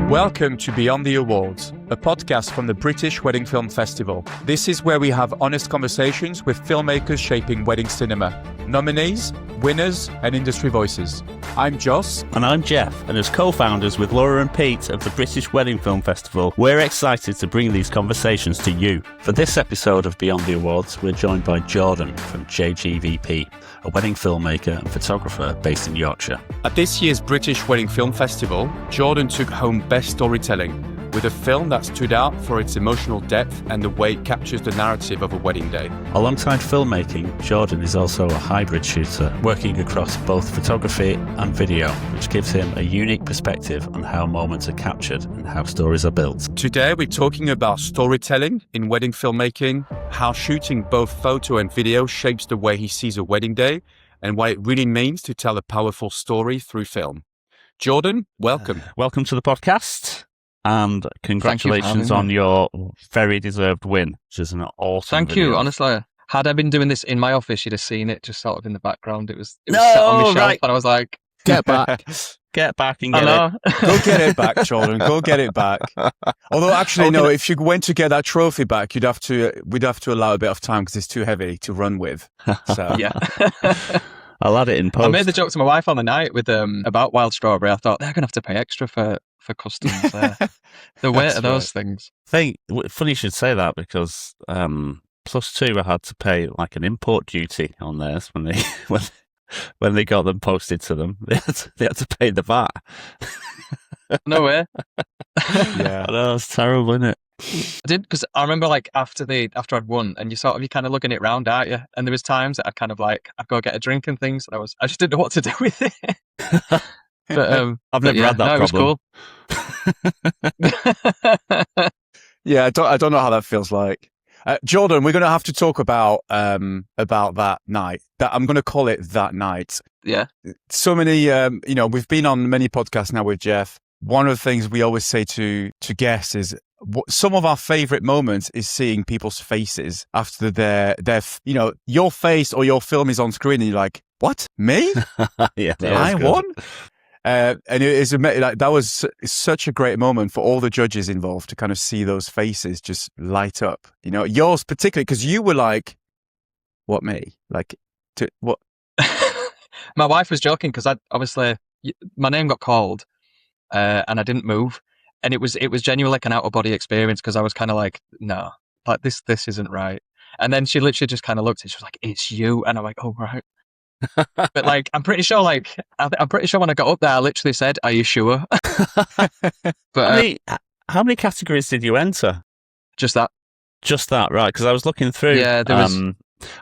Welcome to Beyond the Awards, a podcast from the British Wedding Film Festival. This is where we have honest conversations with filmmakers shaping wedding cinema, nominees, winners, and industry voices. I'm Joss. And I'm Jeff, and as co-founders with Laura and Pete of the British Wedding Film Festival, we're excited to bring these conversations to you. For this episode of Beyond the Awards, we're joined by Jordan from JGVP, a wedding filmmaker and photographer based in Yorkshire. At this year's British Wedding Film Festival, Jordan took home Best Storytelling with a film that stood out for its emotional depth and the way it captures the narrative of a wedding day. Alongside filmmaking, Jordan is also a hybrid shooter, working across both photography and video, which gives him a unique perspective on how moments are captured and how stories are built. Today, we're talking about storytelling in wedding filmmaking, how shooting both photo and video shapes the way he sees a wedding day, and what it really means to tell a powerful story through film. Jordan, welcome. Welcome to the podcast. And congratulations on your very deserved win, which is an awesome Thank video. you, honestly. Had I been doing this in my office, you'd have seen it just sort of in the background. It was set on my shelf, and I was like, get back. Get back and get it. Go get it back, Jordan. Go get it back. Although, actually, no, if you went to get that trophy back, we'd have to allow a bit of time because it's too heavy to run with. So. Yeah. I'll add it in post. I made the joke to my wife on the night with about Wild Strawberry. I thought, they're going to have to pay extra for customs. The weight of those things. Funny you should say that because +2 I had to pay like an import duty on theirs when they when they got them posted to them. They had to pay the VAT. No way. Yeah, I know, it's terrible, isn't it? I did, because I remember like after I'd won, and you kind of looking it round, aren't you? And there was times that I'd kind of like I'd go get a drink and things. And I just didn't know what to do with it. But I've never had that problem. It was cool. Yeah, I don't know how that feels like. Jordan, we're going to have to talk about that night. That I'm going to call it that night. Yeah. So many, we've been on many podcasts now with Jeff. One of the things we always say to guests is some of our favorite moments is seeing people's faces after their your face or your film is on screen and you're like, what? Me? Yeah, I won? And it is like that was such a great moment for all the judges involved to kind of see those faces just light up. You know, yours particularly because you were like, "What, me? Like, what?" My wife was joking because obviously my name got called and I didn't move, and it was genuinely like an out of body experience because I was kind of like, "No, like this isn't right." And then she literally just kind of looked and she was like, "It's you," and I'm like, "Oh right." But like, I'm pretty sure when I got up there, I literally said, "Are you sure?" But how many categories did you enter? Just that, right? Because I was looking through. Yeah, there was.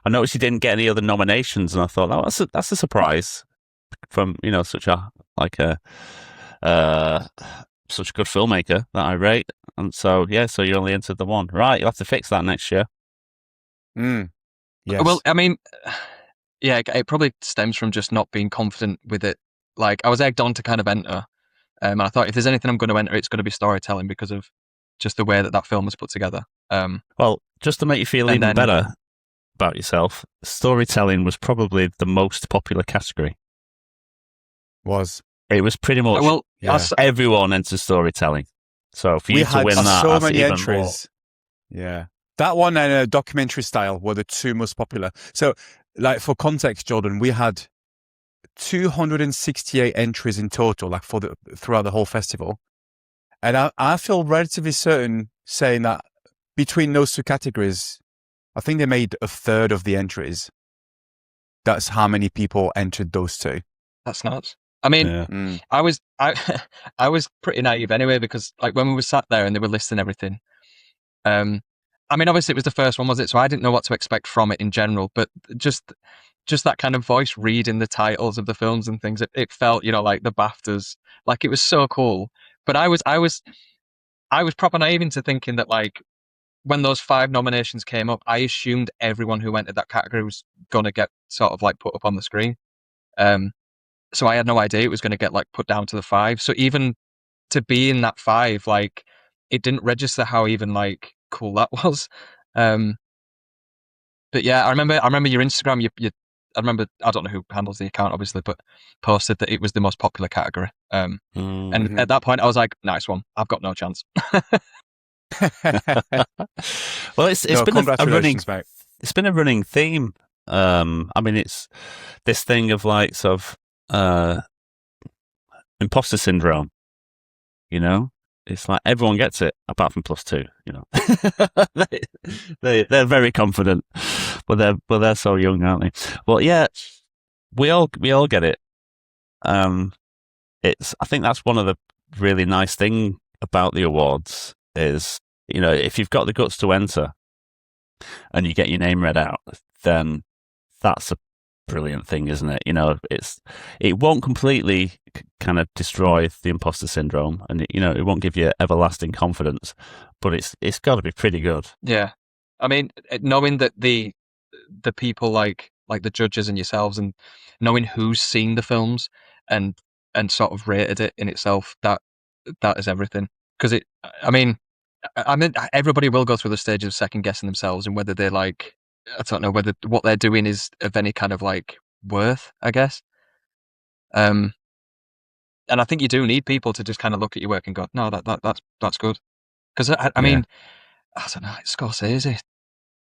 I noticed you didn't get any other nominations, and I thought, "Oh, that's a surprise from such a such a good filmmaker that I rate." And so so you only entered the one, right? You'll have to fix that next year. Yes. Well, I mean. Yeah, it probably stems from just not being confident with it. Like, I was egged on to kind of enter, and I thought if there's anything I'm going to enter, it's going to be storytelling because of just the way that film was put together. Well, just to make you feel even better about yourself, storytelling was probably the most popular category. It was pretty much everyone entered storytelling. So for you to win that, so that's many even entries. More. Yeah, that one and a documentary style were the two most popular. So. Like for context, Jordan, we had 268 entries in total, like throughout the whole festival, and I feel relatively certain saying that between those two categories, I think they made a third of the entries. That's how many people entered those two. That's nuts. I mean, I was pretty naive anyway because like when we were sat there and they were listing everything. I mean, obviously it was the first one, was it? So I didn't know what to expect from it in general, but just that kind of voice reading the titles of the films and things, it felt, like the BAFTAs, like it was so cool. But I was proper naive into thinking that like when those 5 nominations came up, I assumed everyone who entered that category was going to get sort of like put up on the screen. So I had no idea it was going to get like put down to the 5. So even to be in that 5, like it didn't register how even like cool that was. But yeah, I remember your Instagram. remember, I don't know who handles the account, obviously, but posted that it was the most popular category. And at that point, I was like, nice one. I've got no chance. Well, it's been a running, mate. It's been a running theme. I mean, it's this thing of like sort of imposter syndrome. You know, it's like everyone gets it apart from +2. You know, they're very confident, but they're so young, aren't they? Well, yeah, we all get it. I think that's one of the really nice thing about the awards is, you know, if you've got the guts to enter and you get your name read out, then that's a brilliant thing, isn't it? You know, it won't completely kind of destroy the imposter syndrome, and it won't give you everlasting confidence, but it's got to be pretty good. Yeah, I mean, knowing that the people like the judges and yourselves, and knowing who's seen the films and sort of rated it in itself, that is everything. Because I mean, everybody will go through the stage of second guessing themselves and whether they're like, I don't know whether what they're doing is of any kind of like worth, I guess. And I think you do need people to just kind of look at your work and go, no, that's good. Because I mean, I don't know, like Scorsese,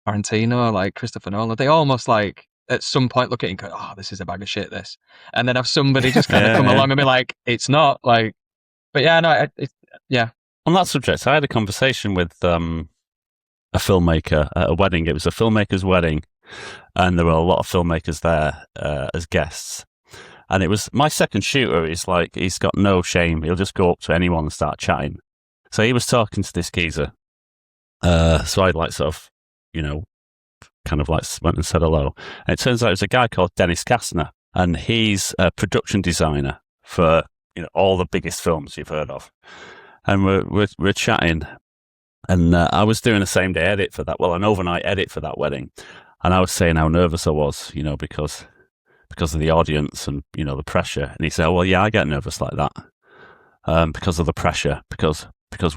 Tarantino, like Christopher Nolan, they almost like at some point look at it and go, oh, this is a bag of shit, this. And then have somebody just kind of come along and be like, it's not, like, but yeah, no, yeah. On that subject, I had a conversation with a filmmaker at a wedding. It was a filmmaker's wedding, and there were a lot of filmmakers there as guests. And it was my second shooter. He's like, he's got no shame. He'll just go up to anyone and start chatting. So he was talking to this geezer. So I like sort of, kind of like went and said hello. And it turns out it was a guy called Dennis Kastner, and he's a production designer for all the biggest films you've heard of. And we're chatting, and I was doing a same day edit for that. Well, an overnight edit for that wedding, and I was saying how nervous I was, because of the audience and the pressure. And he said, "Well, yeah, I get nervous like that because of the pressure because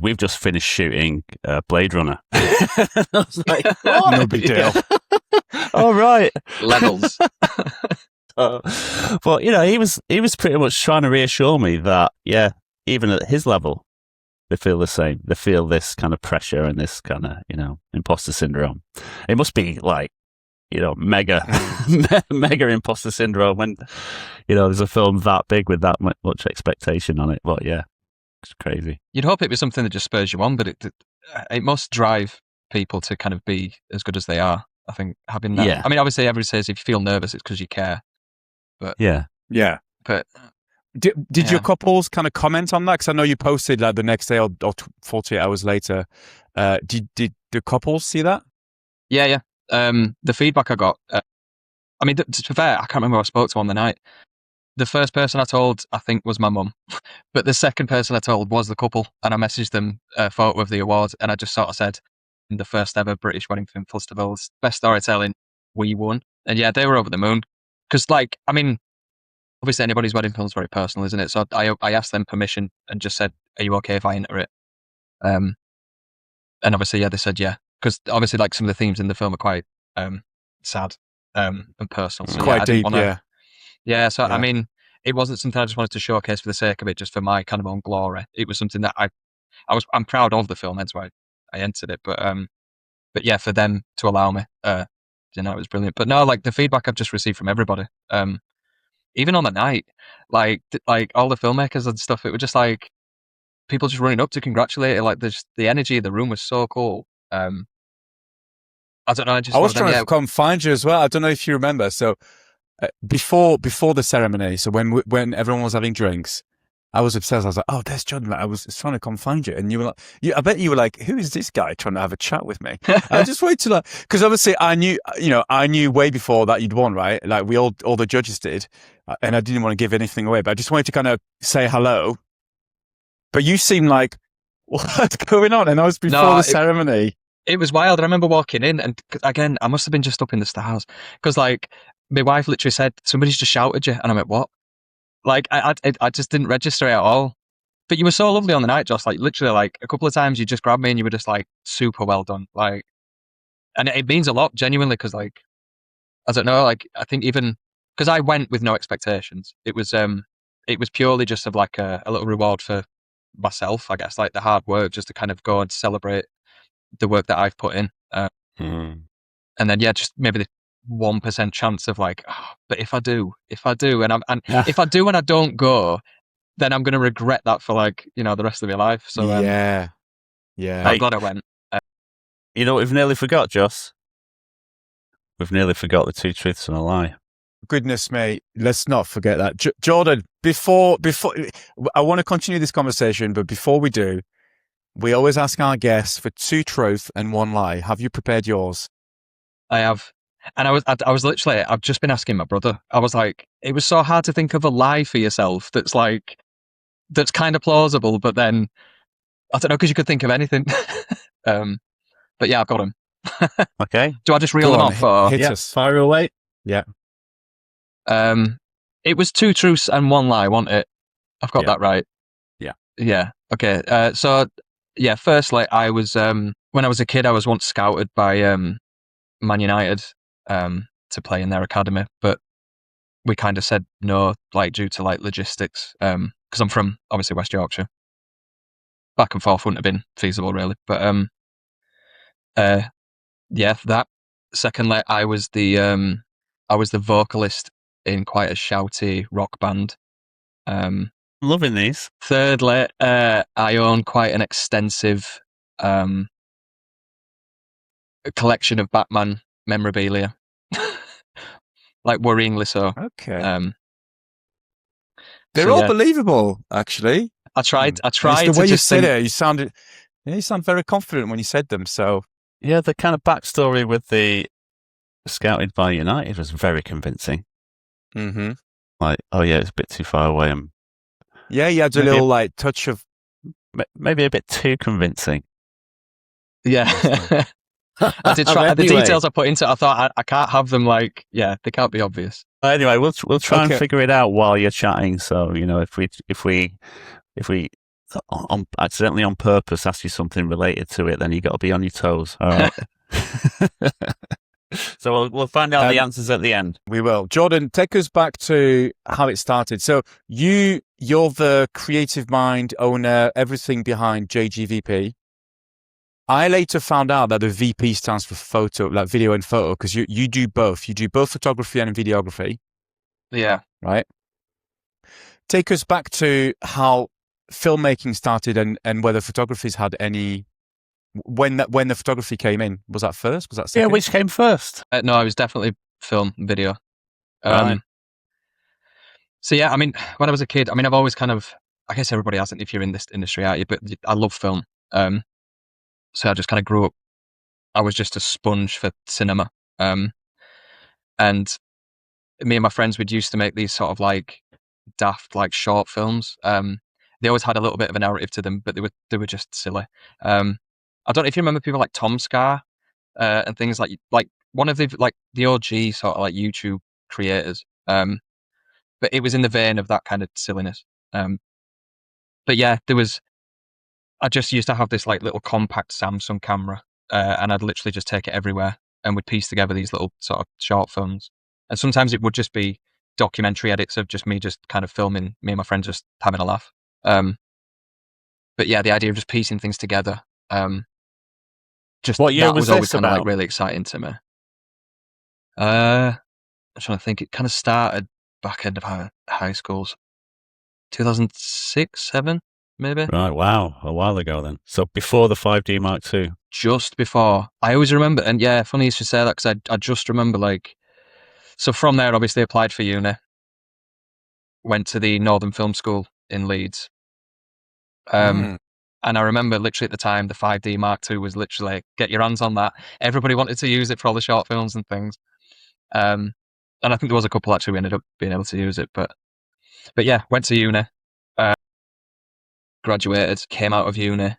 we've just finished shooting Blade Runner." I was like, no big deal. All right, levels. But he was pretty much trying to reassure me that even at his level, they feel the same. They feel this kind of pressure and this kind of imposter syndrome. It must be like mega imposter syndrome when there's a film that big with that much expectation on it. But yeah, it's crazy. You'd hope it'd be something that just spurs you on, but it must drive people to kind of be as good as they are. I think having that. Yeah. I mean, obviously, everybody says if you feel nervous, it's because you care. But yeah. But did your couples kind of comment on that? Because I know you posted the next day or 48 hours later. Did the couples see that? Yeah. The feedback I got. I mean, to be fair, I can't remember who I spoke to on the night. The first person I told, I think, was my mum. But the second person I told was the couple, and I messaged them a photo of the awards, and I just sort of said, in the first ever British Wedding Film Festival's best storytelling, we won. And yeah, they were over the moon. Because, I mean, obviously anybody's wedding film is very personal, isn't it? So I asked them permission and just said, are you okay if I enter it? And obviously, they said yeah. Because obviously, some of the themes in the film are quite sad and personal. So, quite deep, Yeah, so I mean, it wasn't something I just wanted to showcase for the sake of it, just for my kind of own glory. It was something that I'm proud of the film, hence why I entered it. But yeah, for them to allow me, it was brilliant. But no, the feedback I've just received from everybody, even on the night, like all the filmmakers and stuff, it was just people just running up to congratulate it. The energy of the room was so cool. I don't know. I was trying to come find you as well. I don't know if you remember. So before the ceremony, so when everyone was having drinks, I was obsessed. I was like, "Oh, there's John." I was trying to come find you, and you were like, I bet you were like, "Who is this guy trying to have a chat with me?" I just wanted to because obviously I knew way before that you'd won, right? Like all the judges did, and I didn't want to give anything away, but I just wanted to kind of say hello. But you seemed like, what's going on? And I was before the ceremony. It was wild. I remember walking in, and again, I must have been just up in the stars because my wife literally said, "Somebody's just shouted you," and I went, "What?" I just didn't register it at all. But you were so lovely on the night, Josh. Literally, a couple of times you just grabbed me and you were just super well done. And it means a lot, genuinely, because I don't know, like, I think even because I went with no expectations, it was purely just of like a little reward for myself, I guess, like the hard work, just to kind of go and celebrate the work that I've put in. And then, yeah, just maybe the 1% chance of like, oh, but if I do, and if I do and I don't go, then I'm going to regret that for like, you know, the rest of my life. So yeah. I'm glad I went. You know what we've nearly forgot, Joss? We've nearly forgot the 2 truths and a lie. Goodness me, let's not forget that. Jordan, before I want to continue this conversation, but before we do, we always ask our guests for 2 truths and 1 lie. Have you prepared yours? I have. And I was literally, I've just been asking my brother. I was like, it was so hard to think of a lie for yourself that's kind of plausible, but then, I don't know, because you could think of anything. But yeah, I've got them. Okay. Do I just reel them off? Or? Hit us. Fire away. Yeah. It was 2 truths and 1 lie, wasn't it? I've got that right. Yeah. Yeah. Okay. So yeah, firstly, I was when I was a kid, I was once scouted by Man United to play in their academy, but we kind of said no, like due to like logistics, because I'm from obviously West Yorkshire. Back and forth wouldn't have been feasible really, but yeah, that. Secondly, I was the vocalist in quite a shouty rock band. Loving these. Thirdly, I own quite an extensive collection of Batman memorabilia, like worryingly so. Okay. They're all believable, actually. I tried. The way you said it, you sound very confident when you said them. So yeah, the kind of backstory with the scouted by United was very convincing. Mm-hmm. Like, oh yeah, it's a bit too far away. Yeah, you had a little like touch of maybe a bit too convincing. Yeah. I did try. The details I put into it, I thought I can't have them like, yeah, they can't be obvious. Anyway, we'll try and figure it out while you're chatting. So, you know, if we accidentally on purpose ask you something related to it, then you got to be on your toes. All right. So we'll find out the answers at the end. We will. Jordan, take us back to how it started. So you're the creative mind, owner, everything behind JGVP. I later found out that the VP stands for photo, like video and photo, because you do both. You do both photography and videography. Yeah. Right. Take us back to how filmmaking started and whether photography's had any. When the photography came in, was that first? Was that second? Yeah, which came first? No, I was definitely film video. Right. So yeah, I mean, when I was a kid, I mean, I've always kind of, I guess everybody hasn't if you're in this industry, aren't you? But I love film. So I just kind of grew up. I was just a sponge for cinema. And me and my friends would used to make these sort of like daft, like short films. They always had a little bit of a narrative to them, but they were just silly. I don't know if you remember people like Tom Scar and things like one of the OG sort of like YouTube creators. But it was in the vein of that kind of silliness. But yeah, I just used to have this like little compact Samsung camera, and I'd literally just take it everywhere and would piece together these little sort of short films. And sometimes it would just be documentary edits of just me just kind of filming me and my friends just having a laugh. But yeah, the idea of just piecing things together, just what year was always kind of like really exciting to me. I'm trying to think. It kind of started back end of high schools, 2006, 2007, maybe. Right. Wow, a while ago then. So before the 5D Mark II. Just before. I always remember, and yeah, funny you should say that because I just remember like. So from there, obviously applied for uni. Went to the Northern Film School in Leeds. And I remember literally at the time, the 5D Mark II was literally, get your hands on that. Everybody wanted to use it for all the short films and things. And I think there was a couple actually who ended up being able to use it. But yeah, went to uni, graduated, came out of uni,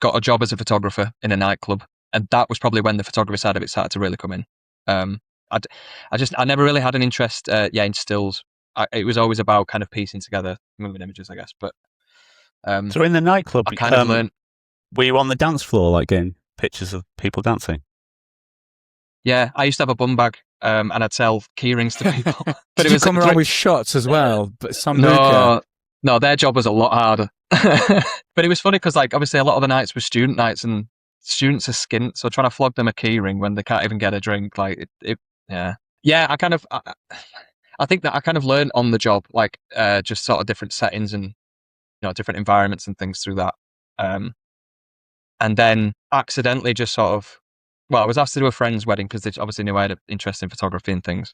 got a job as a photographer in a nightclub. And that was probably when the photography side of it started to really come in. I never really had an interest in stills. It was always about kind of piecing together moving images, I guess. But so in the nightclub, I kind of learned. Were you on the dance floor, like getting pictures of people dancing? Yeah, I used to have a bum bag, and I'd sell key rings to people. But Did you come around with shots as well? But no, their job was a lot harder. But it was funny because, like, obviously, a lot of the nights were student nights, and students are skint, so trying to flog them a key ring when they can't even get a drink, like, yeah. I think that I kind of learned on the job, like, just sort of different settings and different environments and things through that. And then accidentally just sort of, I was asked to do a friend's wedding because they obviously knew I had an interest in photography and things.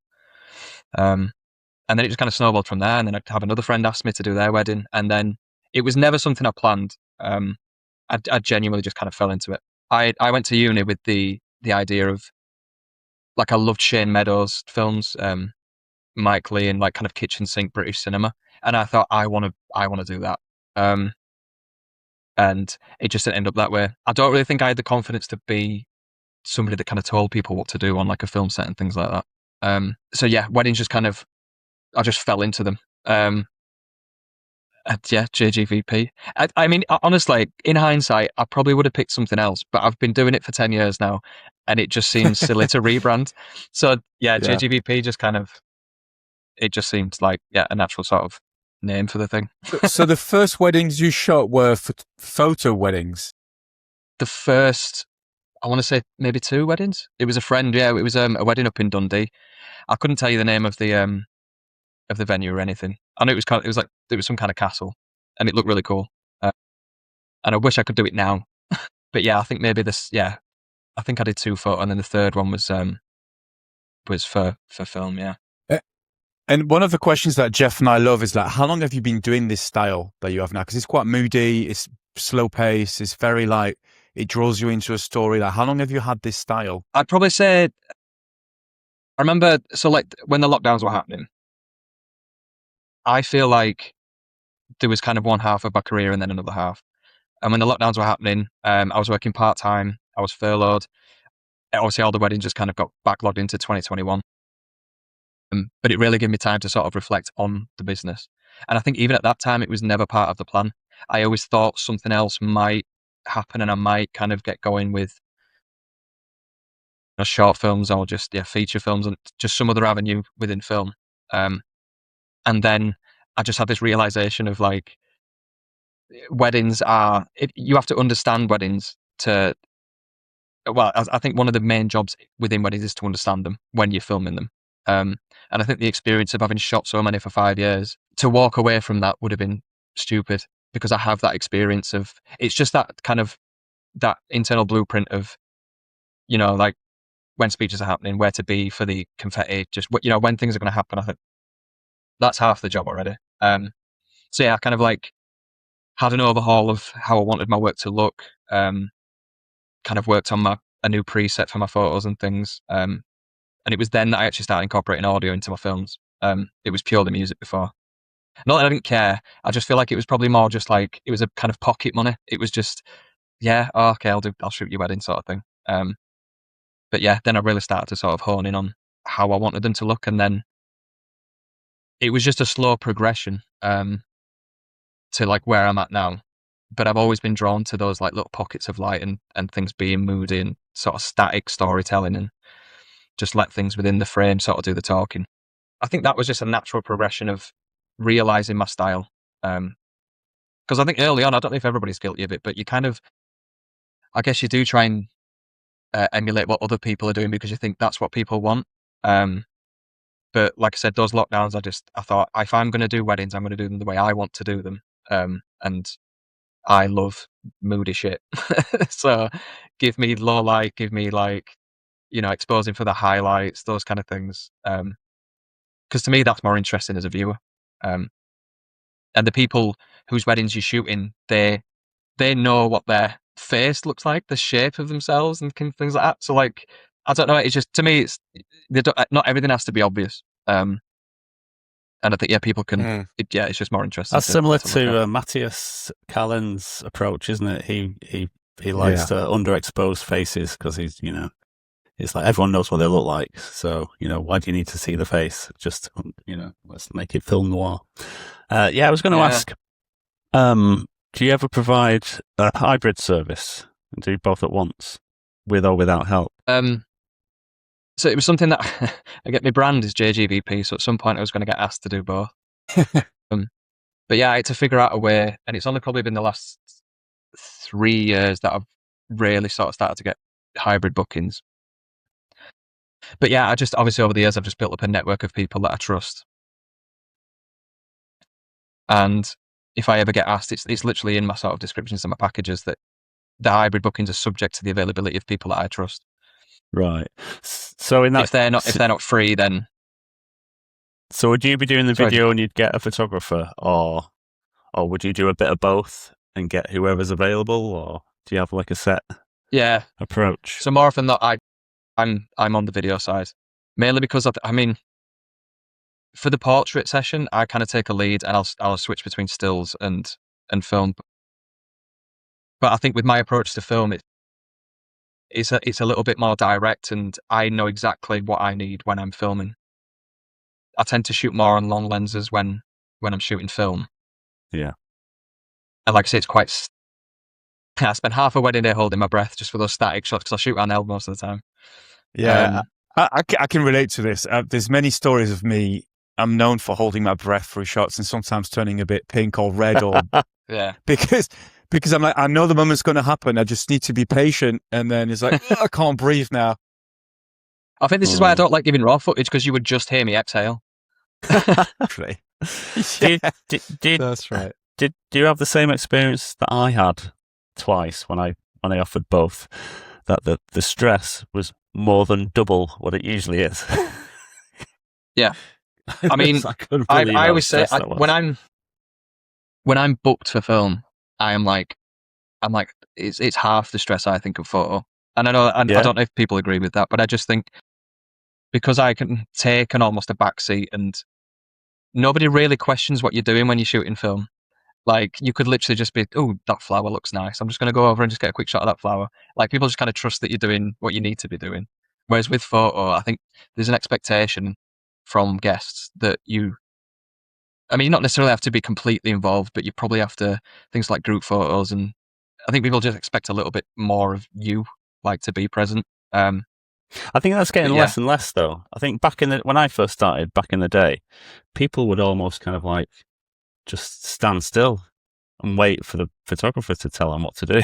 And then it just kind of snowballed from there. And then I'd have another friend ask me to do their wedding. And then it was never something I planned. I genuinely just kind of fell into it. I went to uni with the idea of, like, I loved Shane Meadows' films, Mike Leigh, and like kind of kitchen sink British cinema. And I thought, I want to do that. And it just didn't end up that way. I don't really think I had the confidence to be somebody that kind of told people what to do on, like, a film set and things like that. So yeah, weddings just kind of, I just fell into them. Yeah, JGVP. I mean, honestly, in hindsight, I probably would have picked something else, but I've been doing it for 10 years now, and it just seems silly to rebrand. So yeah, JGVP just kind of, it just seemed like, a natural sort of name for the thing. So the first weddings you shot were photo weddings? The first, I want to say maybe 2 weddings. It was a friend, it was a wedding up in Dundee. I couldn't tell you the name of the venue or anything. I know it was some kind of castle, and it looked really cool. And I wish I could do it now. But yeah, I think maybe I think I did 2 photo, and then the third one was for film, yeah. And one of the questions that Jeff and I love is, like, how long have you been doing this style that you have now? Because it's quite moody, it's slow pace, it's very, like, it draws you into a story. Like, how long have you had this style? I'd probably say, I remember, so like when the lockdowns were happening, I feel like there was kind of one half of my career and then another half. And when the lockdowns were happening, I was working part-time, I was furloughed. Obviously, all the weddings just kind of got backlogged into 2021. But it really gave me time to sort of reflect on the business. And I think even at that time, it was never part of the plan. I always thought something else might happen, and I might kind of get going with short films or just feature films and just some other avenue within film. And then I just had this realization of, like, weddings are, you have to understand weddings to, I think one of the main jobs within weddings is to understand them when you're filming them. And I think the experience of having shot so many for 5 years, to walk away from that would have been stupid, because I have that experience of, it's just that kind of, that internal blueprint of, like, when speeches are happening, where to be for the confetti, just, when things are going to happen. I think that's half the job already. So yeah, I kind of, like, had an overhaul of how I wanted my work to look, kind of worked on a new preset for my photos and things. And it was then that I actually started incorporating audio into my films. It was purely music before. Not that I didn't care. I just feel like it was probably more just like, it was a kind of pocket money. It was just, okay, I'll shoot your wedding sort of thing. But yeah, then I really started to sort of hone in on how I wanted them to look. And then it was just a slow progression to, like, where I'm at now. But I've always been drawn to those, like, little pockets of light and things being moody and sort of static storytelling, and just let things within the frame sort of do the talking. I think that was just a natural progression of realizing my style. Because I think early on, I don't know if everybody's guilty of it, but you kind of, I guess you do try and emulate what other people are doing because you think that's what people want. But like I said, those lockdowns, I thought, if I'm going to do weddings, I'm going to do them the way I want to do them. And I love moody shit. So give me low light, give me, like, exposing for the highlights, those kind of things. Because to me, that's more interesting as a viewer. And the people whose weddings you're shooting, they know what their face looks like, the shape of themselves and things like that. So, like, I don't know, it's just, to me, it's, not everything has to be obvious. And I think, people can, it's just more interesting. That's similar to Matthias Callen's approach, isn't it? He likes to underexpose faces because he's, it's like everyone knows what they look like. So, why do you need to see the face? Just, let's make it film noir. I was going to ask, do you ever provide a hybrid service and do both at once, with or without help? So it was something that I get. My brand is JGVP, so at some point I was going to get asked to do both. But yeah, I had to figure out a way, and it's only probably been the last 3 years that I've really sort of started to get hybrid bookings. But yeah, I just obviously over the years I've just built up a network of people that I trust, and if I ever get asked, it's literally in my sort of descriptions of my packages that the hybrid bookings are subject to the availability of people that I trust. Right. So in that, if they're not free, then. So would you be doing the video and you'd get a photographer, or would you do a bit of both and get whoever's available, or do you have like a set approach? So more often than not, I'm on the video side, mainly because I mean, for the portrait session, I kind of take a lead and I'll switch between stills and film. But I think with my approach to film, it's a little bit more direct, and I know exactly what I need when I'm filming. I tend to shoot more on long lenses when I'm shooting film. Yeah. And like I say, it's quite. I spend half a wedding day holding my breath just for those static shots because I shoot handheld most of the time. Yeah, I can relate to this. There's many stories of me. I'm known for holding my breath through shots and sometimes turning a bit pink or red or because I'm like, I know the moment's going to happen. I just need to be patient. And then it's like, I can't breathe now. I think this is why I don't like giving raw footage, because you would just hear me exhale. Right. That's right. Do you have the same experience that I had twice when I offered both? That the stress was more than double what it usually is. Yeah. I mean, I always say when I'm booked for film, I'm like it's half the stress I think of photo. And I know I don't know if people agree with that, but I just think because I can take almost a backseat and nobody really questions what you're doing when you're shooting film. Like, you could literally just be, oh, that flower looks nice. I'm just going to go over and just get a quick shot of that flower. Like, people just kind of trust that you're doing what you need to be doing. Whereas with photo, I think there's an expectation from guests that you not necessarily have to be completely involved, but you probably have to, things like group photos. And I think people just expect a little bit more of you, like, to be present. I think that's getting less and less, though. I think when I first started back in the day, people would almost kind of like just stand still and wait for the photographer to tell them what to do.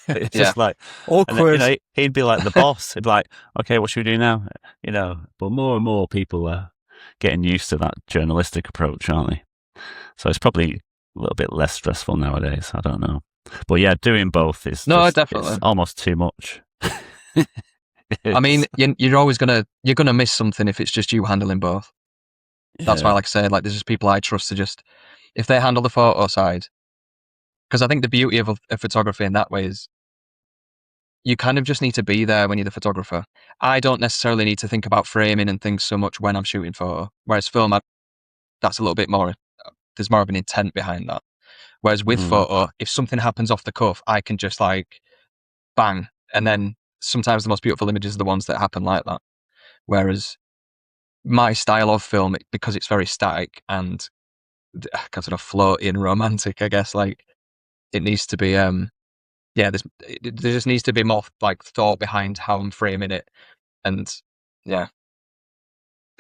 It's just like awkward. Then, he'd be like the boss. He'd be like, okay, what should we do now? But more and more people are getting used to that journalistic approach, aren't they? So it's probably a little bit less stressful nowadays. I don't know. But yeah, doing both is definitely it's almost too much. I mean, you're always you're gonna miss something if it's just you handling both. That's why, like I said, like, there's just people I trust to just, if they handle the photo side, because I think the beauty of photography in that way is you kind of just need to be there when you're the photographer. I don't necessarily need to think about framing and things so much when I'm shooting photo, whereas film, that's a little bit more, there's more of an intent behind that. Whereas with photo, if something happens off the cuff, I can just like bang, and then sometimes the most beautiful images are the ones that happen like that. Whereas my style of film, because it's very static and kind of floaty and romantic, I guess, like, it needs to be there just needs to be more like thought behind how I'm framing it. And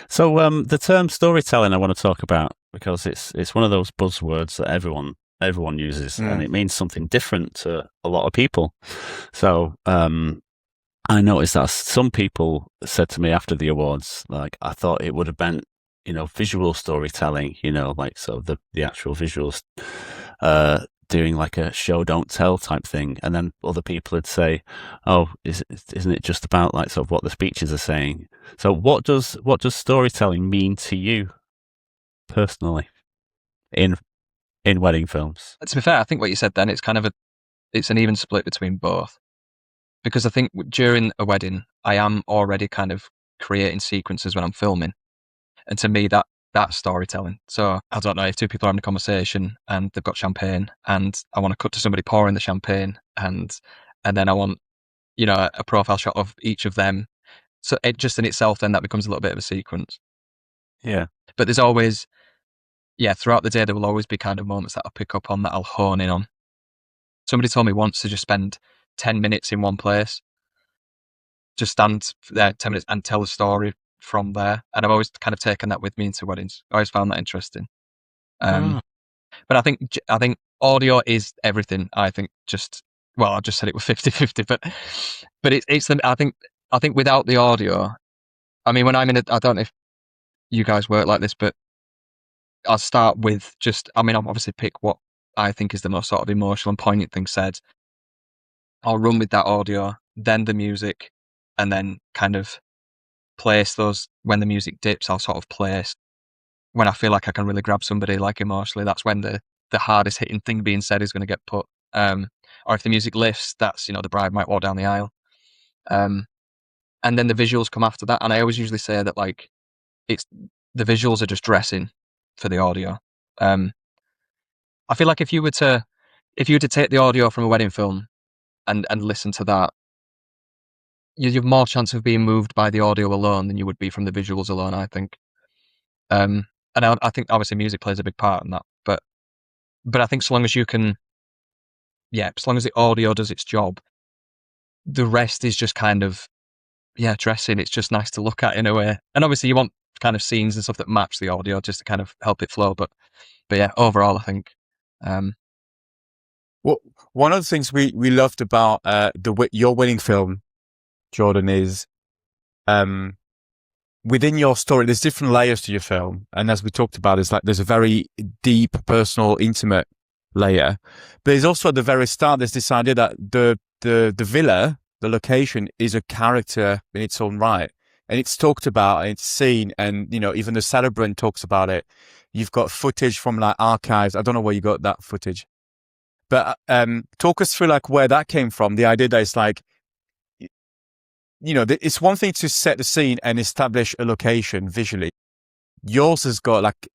so the term storytelling I want to talk about, because it's one of those buzzwords that everyone uses, and it means something different to a lot of people. So I noticed that some people said to me after the awards, like, I thought it would have been, visual storytelling, like, so the actual visuals, doing like a show don't tell type thing. And then other people would say, oh, isn't it just about like sort of what the speeches are saying? So what does storytelling mean to you personally in wedding films? To be fair, I think what you said then, it's kind of it's an even split between both. Because I think during a wedding, I am already kind of creating sequences when I'm filming. And to me, that's storytelling. So I don't know, if two people are having a conversation and they've got champagne and I want to cut to somebody pouring the champagne and then I want, a profile shot of each of them. So it just in itself, then that becomes a little bit of a sequence. Yeah. But there's always, throughout the day, there will always be kind of moments that I'll pick up on, that I'll hone in on. Somebody told me once to just spend 10 minutes in one place. just stand there 10 minutes and tell a story from there. And I've always kind of taken that with me into weddings. I always found that interesting. But I think audio is everything. I think I just said it was 50-50, but it's I think without the audio, I mean, when I'm I don't know if you guys work like this, but I'll start with I'll obviously pick what I think is the most sort of emotional and poignant thing said. I'll run with that audio, then the music, and then kind of place those, when the music dips, I'll sort of place when I feel like I can really grab somebody like emotionally, that's when the hardest hitting thing being said is going to get put. Or if the music lifts, that's, the bride might walk down the aisle. And then the visuals come after that. And I always usually say that like the visuals are just dressing for the audio. I feel like if you were to take the audio from a wedding film and listen to that, you have more chance of being moved by the audio alone than you would be from the visuals alone, I think. And I think obviously music plays a big part in that, but I think so long as you can, as long as the audio does its job, the rest is just kind of, dressing. It's just nice to look at in a way. And obviously you want kind of scenes and stuff that match the audio just to kind of help it flow. But yeah, overall, I think. Well, one of the things we loved about your wedding film, Jordan, is within your story, there's different layers to your film. And as we talked about, it's like there's a very deep, personal, intimate layer. But there's also at the very start, there's this idea that the villa, the location, is a character in its own right. And it's talked about, and it's seen, and, even the celebrant talks about it. You've got footage from like archives. I don't know where you got that footage. But talk us through like where that came from. The idea that it's like, it's one thing to set the scene and establish a location visually. Yours has got like,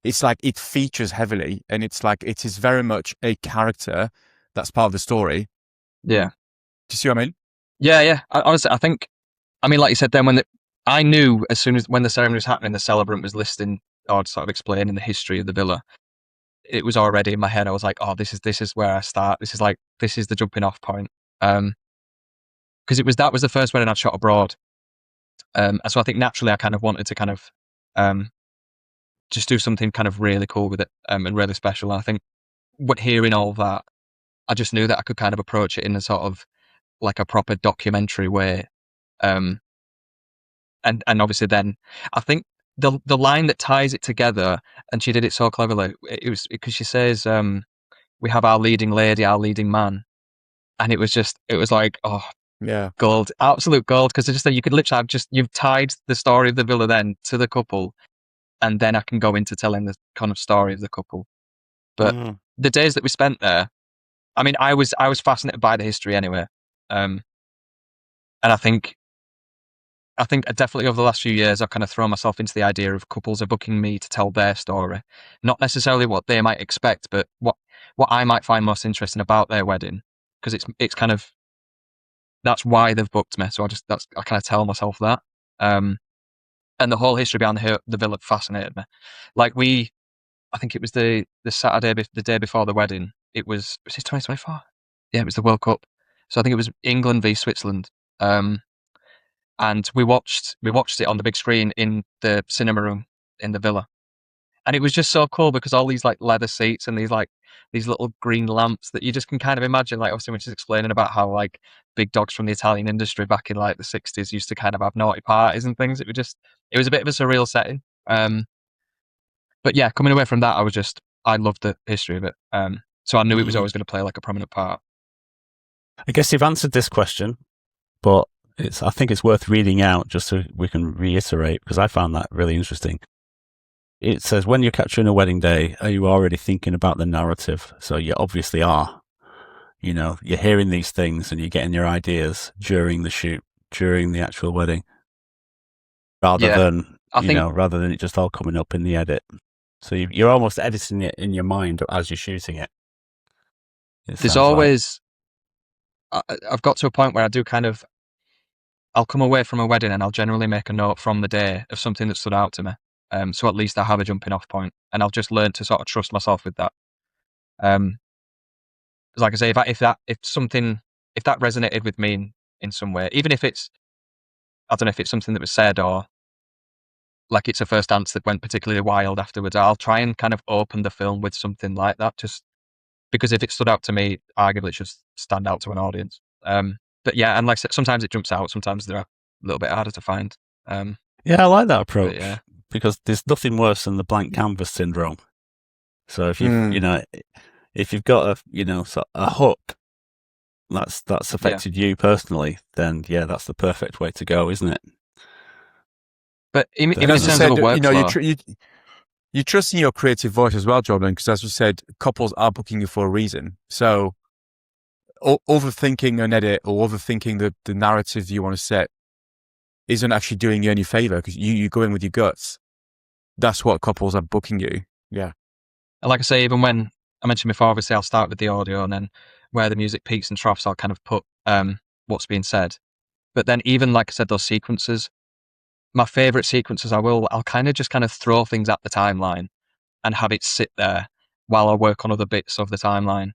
it's like it features heavily, and it's like it is very much a character that's part of the story. Yeah. Do you see what I mean? Yeah. Honestly, I think, like you said, then I knew as soon as when the ceremony was happening, the celebrant was listing or sort of explaining the history of the villa. It was already in my head. I was like, oh, this is where I start. This is the jumping off point. Because that was the first wedding I'd shot abroad. And so I think naturally I kind of wanted to kind of just do something kind of really cool with it and really special. And I think hearing all that, I just knew that I could kind of approach it in a sort of like a proper documentary way. And obviously then I think the line that ties it together, and she did it so cleverly, it was because she says, we have our leading lady, our leading man. And it was like, oh, yeah, gold, absolute gold. Because just that you could literally you've tied the story of the villa then to the couple, and then I can go into telling the kind of story of the couple. But the days that we spent there, I was fascinated by the history anyway. And I think definitely over the last few years, I've kind of thrown myself into the idea of couples are booking me to tell their story, not necessarily what they might expect, but what I might find most interesting about their wedding, because it's kind of, that's why they've booked me. So I kind of tell myself that. And the whole history behind the villa fascinated me. Like I think it was the Saturday, the day before the wedding. Was it 2024? Yeah, it was the World Cup. So I think it was England v Switzerland. And we watched it on the big screen in the cinema room in the villa. And it was just so cool because all these like leather seats and these little green lamps that you just can kind of imagine, like obviously when she's explaining about how like big dogs from the Italian industry back in like the 60s used to kind of have naughty parties and things. It was a bit of a surreal setting. But yeah, coming away from that, I loved the history of it. So I knew it was always going to play like a prominent part. I guess you've answered this question, but I think it's worth reading out just so we can reiterate, because I found that really interesting. It says, when you're capturing a wedding day, are you already thinking about the narrative? So you obviously are. You're hearing these things and you're getting your ideas during the shoot, during the actual wedding, rather than it just all coming up in the edit. So you're almost editing it in your mind as you're shooting it. There's always, I've got to a point where I do kind of, I'll come away from a wedding and I'll generally make a note from the day of something that stood out to me. So at least I have a jumping off point, and I'll just learn to sort of trust myself with that. Like I say, if that resonated with me in some way, even if it's I don't know if it's something that was said or like it's a first dance that went particularly wild afterwards. I'll try and kind of open the film with something like that, just because if it stood out to me, arguably it should stand out to an audience. But yeah, and like I said, sometimes it jumps out, sometimes they're a little bit harder to find. Yeah, I like that approach, yeah. because there's nothing worse than the blank canvas syndrome. So if you've if you've got a hook that's affected you personally, then yeah, that's the perfect way to go, isn't it? But even in terms of a workflow, you're trusting your creative voice as well, Jordan, because as we said, couples are booking you for a reason. So overthinking an edit or overthinking the narrative you want to set isn't actually doing you any favor, because you go in with your guts. That's what couples are booking you. Yeah. And like I say, even when I mentioned before, obviously I'll start with the audio, and then where the music peaks and troughs, I'll kind of put what's being said. But then even like I said, those sequences, my favorite sequences, I'll kind of throw things at the timeline and have it sit there while I work on other bits of the timeline.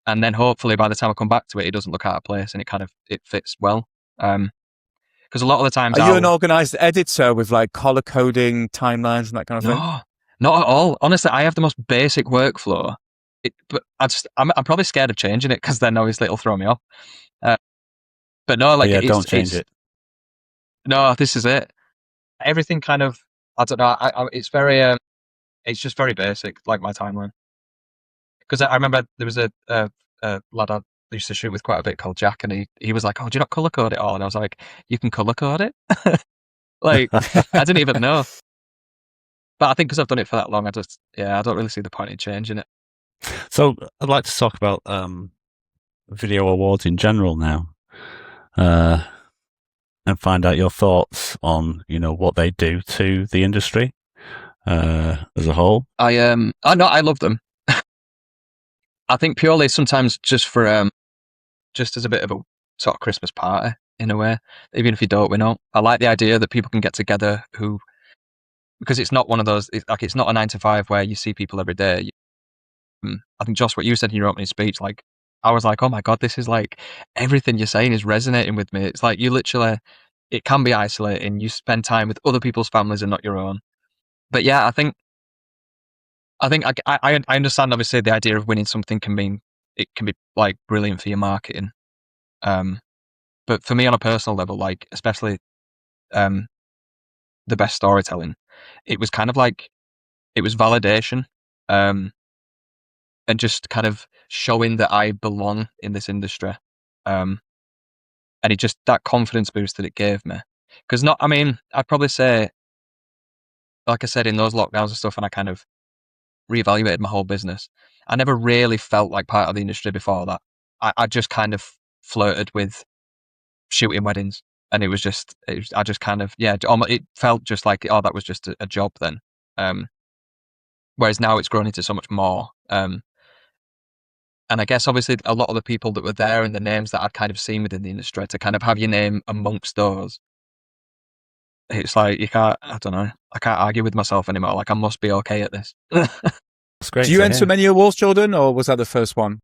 And then hopefully by the time I come back to it, it doesn't look out of place and it fits well. Because a lot of the times, are you an organized editor with like color coding timelines and that kind of thing? No, not at all. Honestly, I have the most basic workflow. But I'm probably scared of changing it, because then obviously it'll throw me off. But no, like, don't change it. No, this is it. Everything kind of, I don't know. It's very, it's just very basic, like my timeline. Because I remember there was a lad I used to shoot with quite a bit called Jack, and he was like, "Oh, do you not color code it all?" And I was like, "You can color code it." Like, I didn't even know. But I think because I've done it for that long, I don't really see the point in changing it. So I'd like to talk about video awards in general now, and find out your thoughts on what they do to the industry as a whole. I love them. I think purely sometimes just for just as a bit of a sort of Christmas party in a way, even if you don't win out. I like the idea that people can get together because it's not one of those, it's not a 9 to 5 where you see people every day. I think, Josh, what you said in your opening speech, like, I was like, oh my God, this is like, everything you're saying is resonating with me. It's like you literally, it can be isolating. You spend time with other people's families and not your own. But yeah, I think I understand, obviously, the idea of winning something can be like brilliant for your marketing. But for me on a personal level, like, especially the best storytelling, it was kind of like, it was validation. And just kind of showing that I belong in this industry. And it just, that confidence boost that it gave me. Because I'd probably say, like I said, in those lockdowns and stuff, and I kind of reevaluated my whole business, I never really felt like part of the industry before that. I just kind of flirted with shooting weddings. And I just kind of, it felt just like, oh, that was just a job then. Whereas now it's grown into so much more. And I guess obviously a lot of the people that were there and the names that I'd kind of seen within the industry, to kind of have your name amongst those, it's like, I don't know, I can't argue with myself anymore. Like, I must be okay at this. That's great. Do you enter many awards, Jordan, or was that the first one?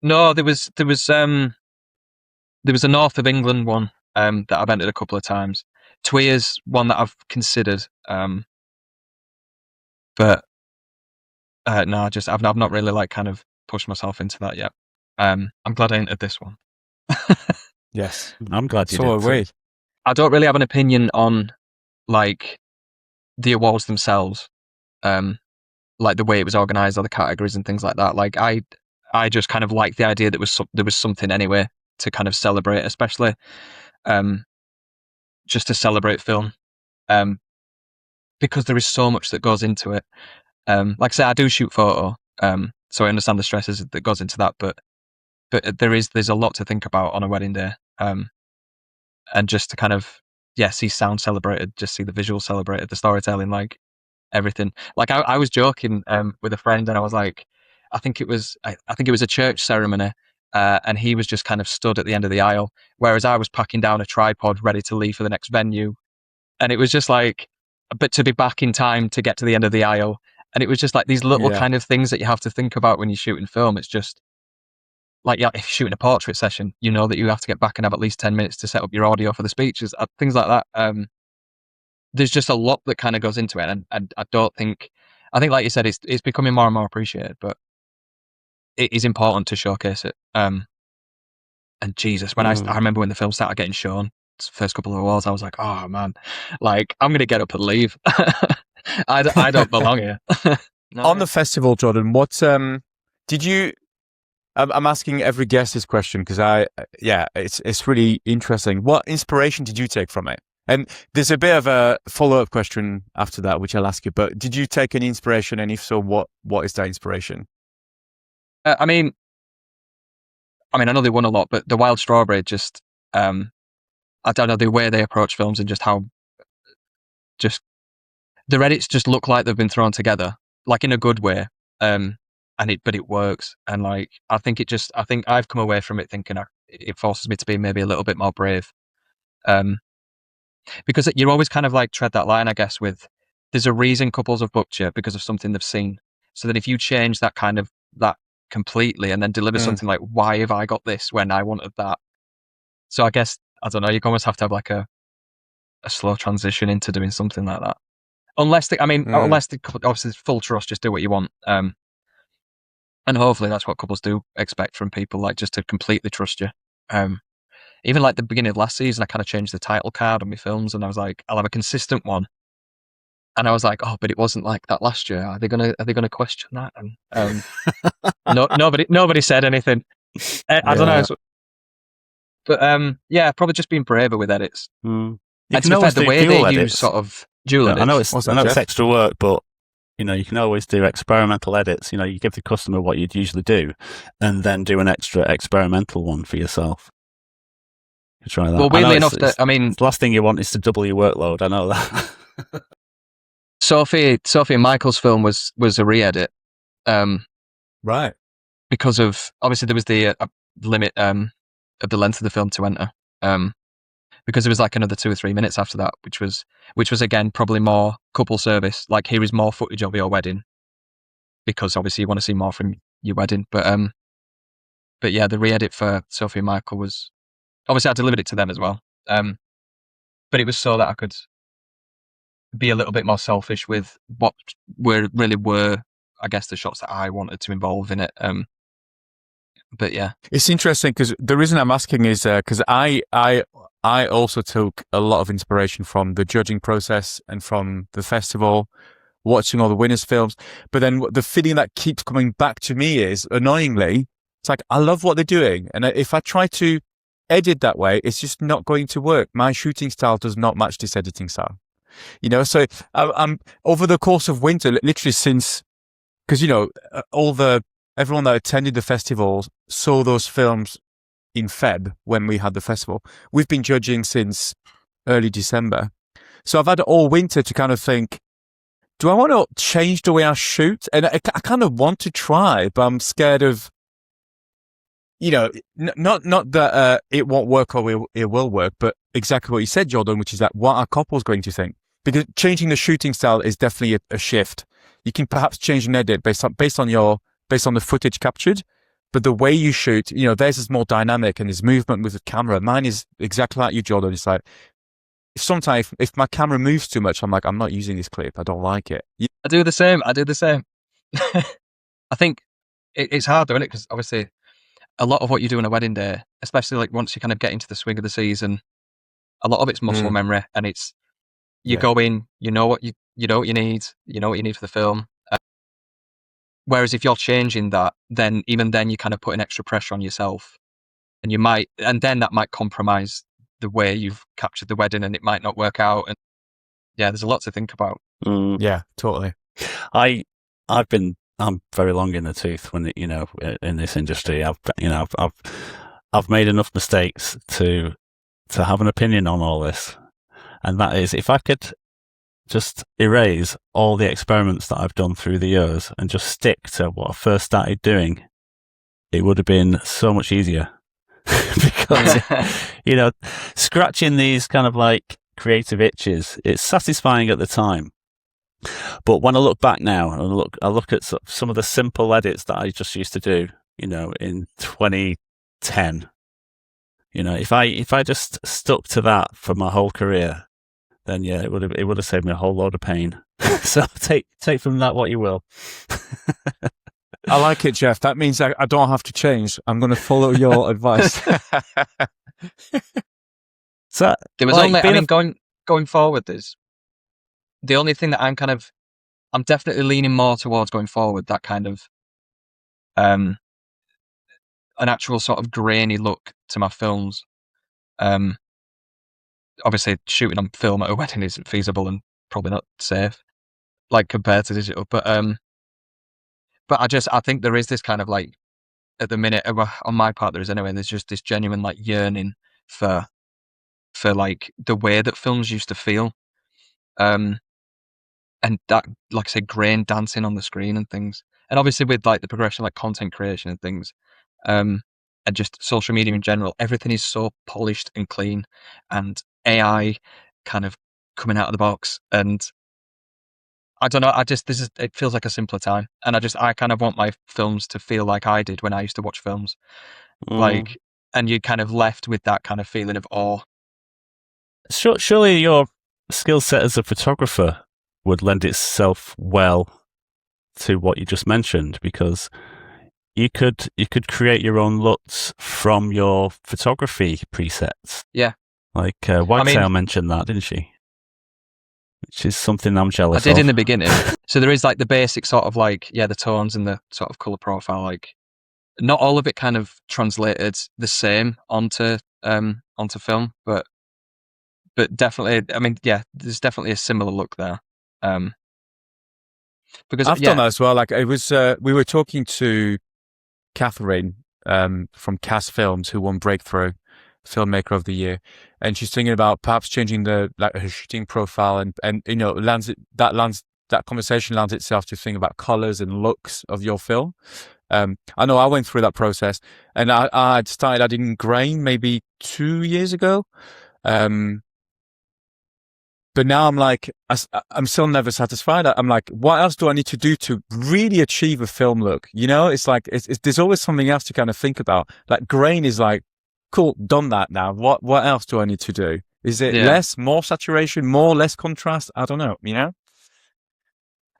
No, there was a North of England one that I've entered a couple of times. TWIA's one that I've considered, but no, I've not really like kind of pushed myself into that yet. I'm glad I entered this one. Yes, I'm glad you did. Wait, I don't really have an opinion on like the awards themselves, like the way it was organized or the categories and things like that. Like, I just kind of like the idea that there was something anyway to kind of celebrate, especially just to celebrate film, because there is so much that goes into it. Like I say, I do shoot photo, so I understand the stresses that goes into that, but there's a lot to think about on a wedding day, and just to kind of see sound celebrated, just see the visual celebrated, the storytelling, like everything. Like, I was joking with a friend, and I was like, I think it was a church ceremony, and he was just kind of stood at the end of the aisle, whereas I was packing down a tripod ready to leave for the next venue, and it was just like, but to be back in time to get to the end of the aisle. And it was just like these little kind of things that you have to think about when you're shooting film. It's just like if you're shooting a portrait session, you know that you have to get back and have at least 10 minutes to set up your audio for the speeches, things like that. There's just a lot that kind of goes into it, and I think like you said, it's becoming more and more appreciated, but it is important to showcase it. And Jesus, when I remember when the film started getting shown, first couple of awards, I was like, oh man, like I'm gonna get up and leave. I don't belong here. On the festival, Jordan, what did you? I'm asking every guest this question because it's really interesting. What inspiration did you take from it? And there's a bit of a follow-up question after that, which I'll ask you. But did you take any inspiration? And if so, what is that inspiration? I mean, I know they won a lot, but the Wild Strawberry just, I don't know, the way they approach films and just how, just the edits just look like they've been thrown together, like in a good way. But it works. And like, I think I've come away from it thinking it forces me to be maybe a little bit more brave. Because you always kind of like tread that line, I guess, with there's a reason couples have booked you because of something they've seen. So then if you change that completely and then deliver something like, why have I got this when I wanted that? So I guess, I don't know, you almost have to have like a slow transition into doing something like that. Unless obviously full trust, just do what you want. And hopefully that's what couples do expect from people, like just to completely trust you. Even like the beginning of last season, I kind of changed the title card on my films, and I was like, I'll have a consistent one. And I was like, oh, but it wasn't like that last year. Are they gonna question that? And nobody said anything. I don't know. But probably just being braver with edits. And to be fair, the way they use sort of dual edits. I know it's extra work, but you can always do experimental edits. You give the customer what you'd usually do, and then do an extra experimental one for yourself. You try that. Well, weirdly enough, the last thing you want is to double your workload. I know that. Sophie and Michael's film was a re-edit, right? Because of obviously there was the limit of the length of the film to enter, because there was like another 2 or 3 minutes after that, which was again probably more couple service. Like, here is more footage of your wedding, because obviously you want to see more from your wedding. But yeah, the re-edit for Sophie and Michael was obviously I delivered it to them as well, but it was so that I could be a little bit more selfish with what really were, I guess, the shots that I wanted to involve in it. But yeah, it's interesting because the reason I'm asking is because I also took a lot of inspiration from the judging process and from the festival, watching all the winners' films. But then the feeling that keeps coming back to me is, annoyingly, it's like, I love what they're doing, and if I try to edit that way, it's just not going to work. My shooting style does not match this editing style. So I'm over the course of winter, literally since, because everyone that attended the festival saw those films in Feb when we had the festival. We've been judging since early December, so I've had all winter to kind of think, do I want to change the way I shoot? And I kind of want to try, but I'm scared of, not that it won't work or it will work, but exactly what you said, Jordan, which is that what are couples going to think? Because changing the shooting style is definitely a shift. You can perhaps change an edit based on the footage captured, but the way you shoot, theirs is more dynamic and there's movement with the camera. Mine is exactly like you, Jordan. It's like, sometimes if my camera moves too much, I'm like, I'm not using this clip. I don't like it. I do the same. I think it's hard, doing it? Because obviously a lot of what you do on a wedding day, especially like once you kind of get into the swing of the season, a lot of it's muscle memory, and it's, you go in, you know what you need for the film. Whereas if you're changing that, then even then you kind of put an extra pressure on yourself, and then that might compromise the way you've captured the wedding, and it might not work out. And yeah, there's a lot to think about. Yeah, totally. I'm very long in the tooth when in this industry. I've made enough mistakes to have an opinion on all this, and that is, if I could just erase all the experiments that I've done through the years and just stick to what I first started doing, it would have been so much easier. Because scratching these kind of like creative itches, it's satisfying at the time. But when I look back now and I look at some of the simple edits that I just used to do, in 2010, if I just stuck to that for my whole career, then yeah, it would have saved me a whole load of pain. So take from that what you will. I like it, Jeff. That means I don't have to change. I'm going to follow your advice. So there was going forward. There's the only thing that I'm definitely leaning more towards going forward. That kind of an actual sort of grainy look to my films. Obviously, shooting on film at a wedding isn't feasible and probably not safe, like compared to digital. But I think there is this kind of like, at the minute, on my part there is anyway, there's just this genuine like yearning for like the way that films used to feel, and that, like I said, grain dancing on the screen and things, and obviously with like the progression, like content creation and things, and just social media in general, everything is so polished and clean, and AI kind of coming out of the box, and I don't know. It feels like a simpler time, and I kind of want my films to feel like I did when I used to watch films, like, and you're kind of left with that kind of feeling of awe. Surely your skill set as a photographer would lend itself well to what you just mentioned, because you could create your own LUTs from your photography presets. Yeah, like Whitetail mentioned that, didn't she? Which is something I'm jealous of. I did in the beginning. So there is like the basic sort of like, the tones and the sort of color profile. Like, not all of it kind of translated the same onto film, but definitely, there's definitely a similar look there. Because I've done that as well. Like, it was, we were talking to Catherine from Cass Films, who won Breakthrough Filmmaker of the Year, and she's thinking about perhaps changing her shooting profile, and that conversation lands itself to think about colors and looks of your film. I know I went through that process, and I started adding grain maybe 2 years ago, but now I'm like, I'm still never satisfied. I'm like, what else do I need to do to really achieve a film look? It's like, there's always something else to kind of think about. Like, grain is like, cool, done that now. What else do I need to do? Is it less, more saturation, more, less contrast? I don't know,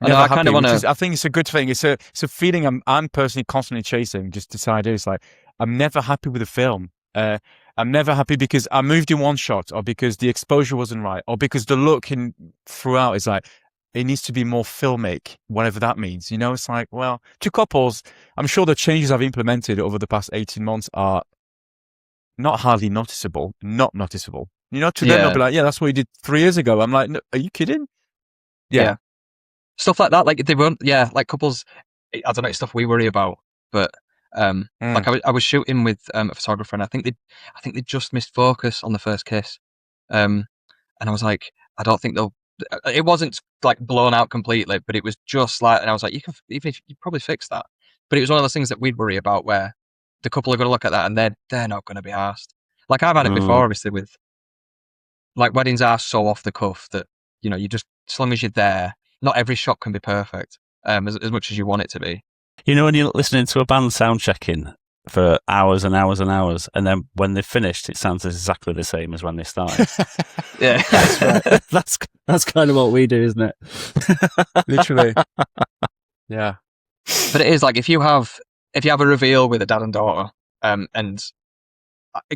I kind of want to. I think it's a good thing. It's a feeling I'm personally constantly chasing. Just this idea. It's like, I'm never happy with the film. I'm never happy because I moved in one shot, or because the exposure wasn't right, or because the look throughout is like, it needs to be more filmic, whatever that means. It's like, well, to couples, I'm sure the changes I've implemented over the past 18 months are not hardly noticeable, not noticeable. To them, they'll be like, yeah, that's what you did 3 years ago. I'm like, no, are you kidding? Yeah. Stuff like that. Like, they won't, like couples, I don't know, it's stuff we worry about, but like I was shooting with a photographer, and I think they just missed focus on the first kiss, and I was like, I don't think they'll. It wasn't like blown out completely, but it was just like, and I was like, you probably fix that, but it was one of those things that we'd worry about, where the couple are going to look at that and they're not going to be arsed. Like, I've had it before, obviously, with like, weddings are so off the cuff that you just, as long as you're there, not every shot can be perfect, as much as you want it to be. When you're listening to a band sound checking for hours and hours and hours, and then when they've finished, it sounds exactly the same as when they started. Yeah, that's right. That's kind of what we do, isn't it? Literally. Yeah. But it is like, if you have a reveal with a dad and daughter, and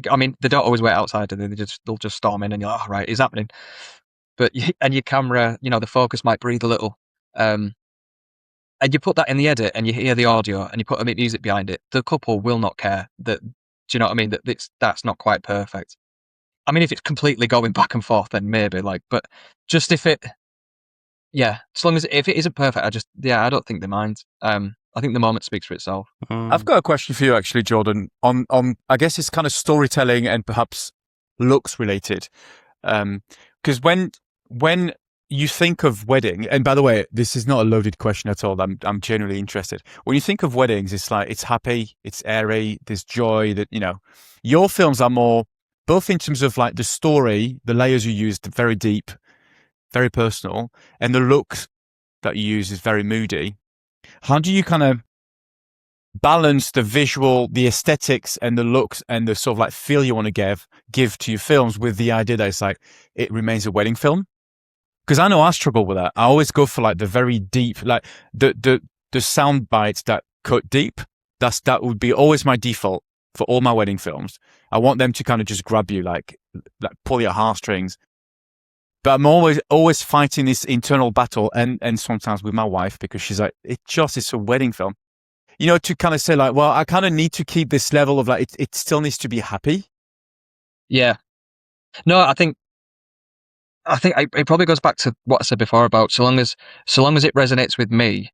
I mean, they don't always wait outside, and they'll just storm in, and you're like, oh, right, it's happening. But and your camera, the focus might breathe a little. And you put that in the edit, and you hear the audio, and you put a bit of music behind it, the couple will not care. Do you know what I mean? That's not quite perfect. I mean, if it's completely going back and forth, then maybe, like, but just as long as, if it isn't perfect, I don't think they mind. I think the moment speaks for itself. I've got a question for you, actually, Jordan, on I guess it's kind of storytelling and perhaps looks related. Because when you think of wedding, and by the way, this is not a loaded question at all. I'm genuinely interested. When you think of weddings, it's like, it's happy, it's airy, there's joy. That your films are more, both in terms of like the story, the layers you use, very deep, very personal, and the looks that you use is very moody. How do you kind of balance the visual, the aesthetics and the looks and the sort of like feel you want to give to your films with the idea that it's like, it remains a wedding film. Because I know I struggle with that. I always go for like the very deep, like the sound bites that cut deep. That would be always my default for all my wedding films. I want them to kind of just grab you, like pull your heartstrings. But I'm always fighting this internal battle, and sometimes with my wife, because she's like, it's a wedding film. You know, to kind of say like, well, I kind of need to keep this level of like, it still needs to be happy. Yeah. No, I think it probably goes back to what I said before about so long as it resonates with me,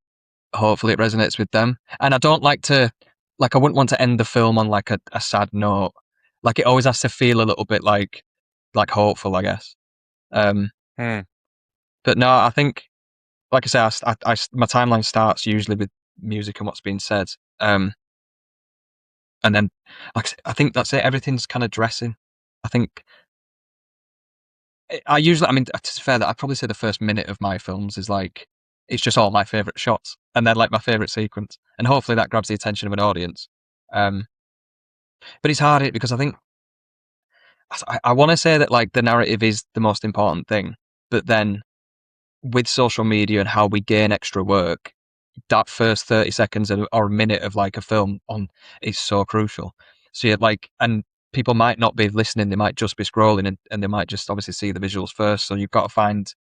hopefully it resonates with them. And I don't like to, like, I wouldn't want to end the film on like a sad note. Like, it always has to feel a little bit like hopeful, I guess. But no, I think, like I say, my timeline starts usually with music and what's being said. And then, like, I think that's it. Everything's kind of dressing. I think I mean, it's fair that I'd probably say the first minute of my films is like, it's just all my favourite shots and then like my favourite sequence. And hopefully that grabs the attention of an audience. But it's hard because I think, I want to say that like the narrative is the most important thing, but then with social media and how we gain extra work, that first 30 seconds or a minute of like a film on is so crucial. So yeah, like, and people might not be listening, they might just be scrolling and they might just obviously see the visuals first. So you've got to find,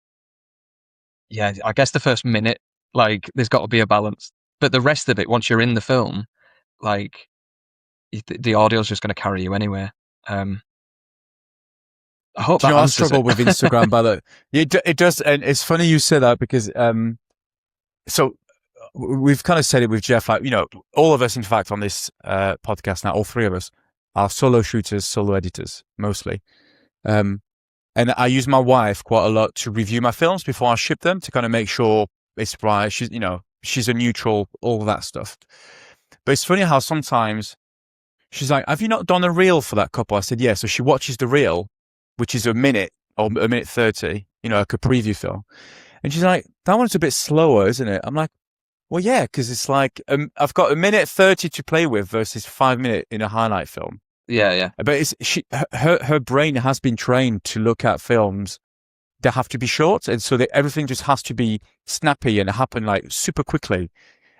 I guess the first minute, like there's got to be a balance, but the rest of it, once you're in the film, like the audio is just going to carry you anywhere. I hope that I struggle with Instagram, but it does. And it's funny you say that because, so we've kind of said it with Jeff, like, you know, all of us, in fact, on this podcast now, all three of us are solo shooters, solo editors, mostly. And I use my wife quite a lot to review my films before I ship them to kind of make sure it's right. She's a neutral, all of that stuff. But it's funny how sometimes she's like, have you not done a reel for that couple? I said, yeah. So she watches the reel, which is a minute or a minute 30, you know, like a preview film. And she's like, that one's a bit slower, isn't it? I'm like, well, yeah, because it's like, I've got a minute 30 to play with versus 5 minutes in a highlight film. Yeah. But her brain has been trained to look at films that have to be short. And so everything just has to be snappy and happen like super quickly.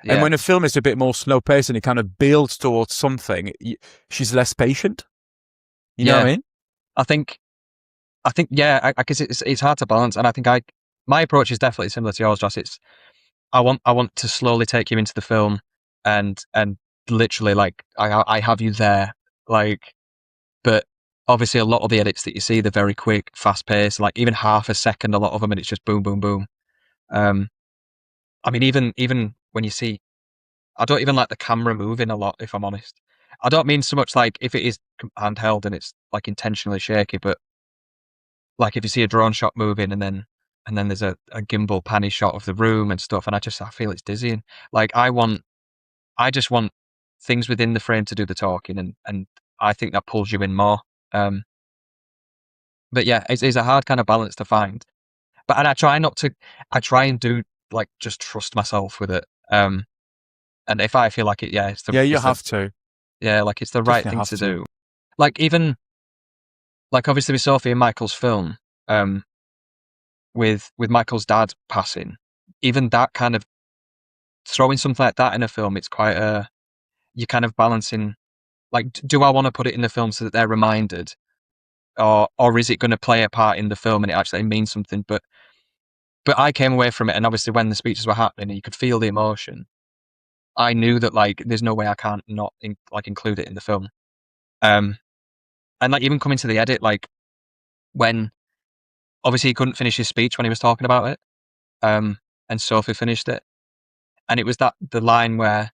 Yeah. And when a film is a bit more slow paced and it kind of builds towards something, she's less patient. You know what I mean? I think, yeah, I guess it's hard to balance. And I think my approach is definitely similar to yours, Josh. It's, I want to slowly take you into the film and literally like, I have you there, like, but obviously a lot of the edits that you see, they're very quick, fast paced, like even half a second, a lot of them, and it's just boom, boom, boom. I mean, even when you see, I don't even like the camera moving a lot, if I'm honest. I don't mean so much like if it is handheld and it's like intentionally shaky, but like if you see a drone shot moving and then there's a gimbal panny shot of the room and stuff, and I feel it's dizzying. Like I just want things within the frame to do the talking, and I think that pulls you in more. But yeah, it's a hard kind of balance to find. But and I try and do like just trust myself with it. And if I feel like it, it's the you have to. Yeah, like it's the right thing to do. Like even like obviously with Sophie and Michael's film, with Michael's dad passing, even that kind of throwing something like that in a film, it's quite you're kind of balancing. Like, do I want to put it in the film so that they're reminded, or is it going to play a part in the film and it actually means something? But I came away from it, and obviously when the speeches were happening, and you could feel the emotion. I knew that like there's no way I can't not include it in the film. And like even coming to the edit, like when obviously he couldn't finish his speech when he was talking about it, and Sophie finished it, and it was the line where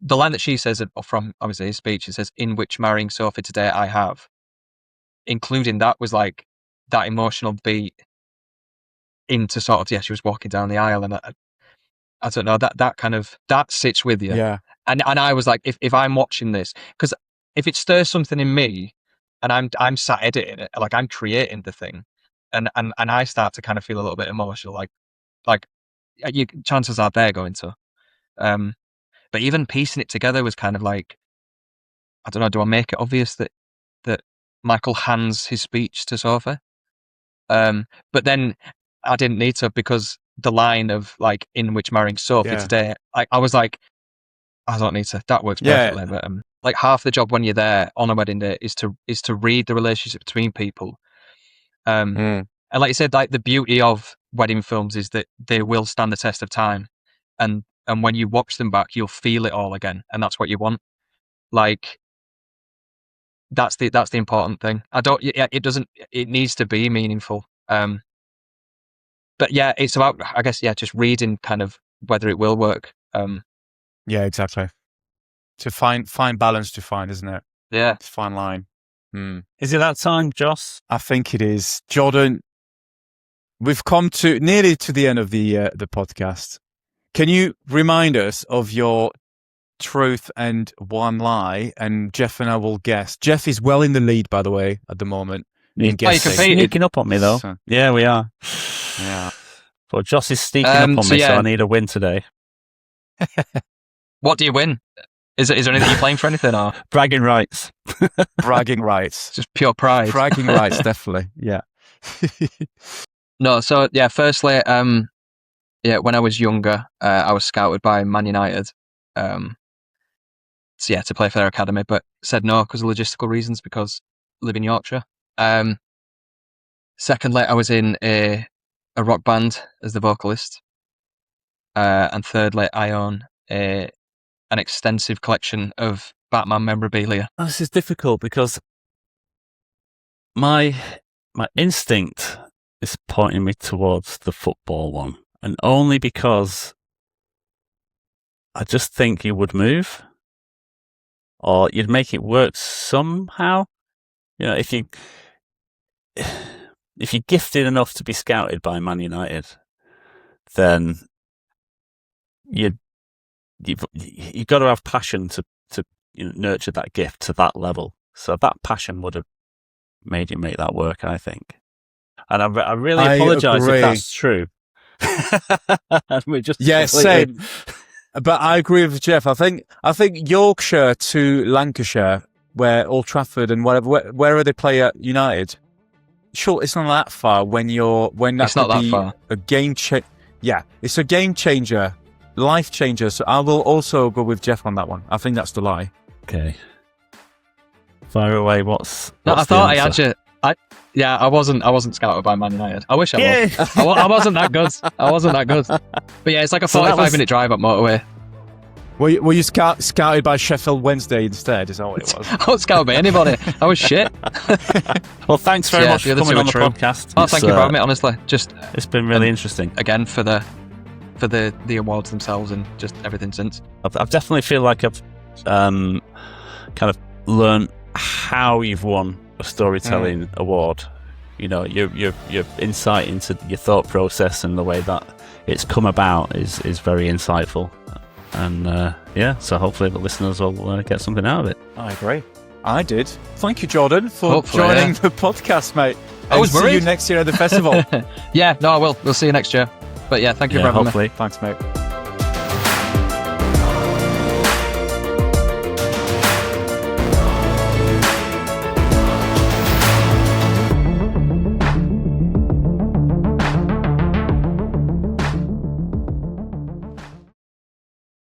the line that she says from obviously his speech, it says, "In which marrying Sophie today I have," including that was like that emotional beat into sort of, she was walking down the aisle, and I don't know, that kind of, that sits with you. Yeah. And I was like, if I'm watching this, because if it stirs something in me and I'm sat editing it, like I'm creating the thing, and I start to kind of feel a little bit emotional, like chances are they're going to. But even piecing it together was kind of like, I don't know, do I make it obvious that Michael hands his speech to Sophie? But then I didn't need to, because the line of like, in which marrying Sophie today, I was like, I don't need to. That works perfectly. But like half the job when you're there on a wedding day is to read the relationship between people. And like you said, like the beauty of wedding films is that they will stand the test of time, and when you watch them back, you'll feel it all again, and that's what you want. Like that's the important thing. It needs to be meaningful. But yeah, it's about, I guess, just reading kind of whether it will work. Yeah, exactly. To find balance to find, isn't it? Yeah. It's a fine line. Is it that time, Joss? I think it is. Jordan, we've come to nearly to the end of the podcast. Can you remind us of your truth and one lie? And Jeff and I will guess. Jeff is well in the lead, by the way, at the moment. In guessing. Sneaking up on me, though. So, yeah, we are. Yeah. But Joss is sneaking up on me, so I need a win today. What do you win? Is there anything you're playing for anything, or bragging rights? Bragging rights. Just pure pride. Bragging rights, definitely. Yeah. No, so yeah. Firstly, when I was younger, I was scouted by Man United. To play for their academy, but said no because of logistical reasons, because I live in Yorkshire. Secondly, I was in a rock band as the vocalist. And thirdly, I own an extensive collection of Batman memorabilia. This is difficult because my instinct is pointing me towards the football one, and only because I just think you would move, or you'd make it work somehow. You know, if you're gifted enough to be scouted by Man United, then you've got to have passion to nurture that gift to that level. So that passion would have made you make that work, I think. And I really apologise if that's true. And we're just same. But I agree with Jeff. I think Yorkshire to Lancashire, where Old Trafford and wherever they play at United. Sure, it's not that far it's not that far. A game changer. Yeah, it's a game changer, life changer. So I will also go with Jeff on that one. I think that's the lie. Okay. Fire away. What's I thought I had you. I wasn't scouted by Man United. I wish I was. I wasn't that good. But yeah, it's like a 45-minute drive up motorway. Were you scouted by Sheffield Wednesday instead? Is that what it was? I wasn't scouted by anybody. I was shit. Well, thanks very much for coming on the podcast. Oh, thank you for having me. Honestly, it's been really interesting. Again, for the awards themselves and just everything since. I definitely feel like I've kind of learned how you've won a storytelling award. You know, your insight into your thought process and the way that it's come about is very insightful. And so hopefully the listeners will get something out of it. I agree. I did. Thank you, Jordan, for joining the podcast, mate. I was worried. See you next year at the festival. I will. We'll see you next year. But yeah, thank you for having me. Thanks, mate.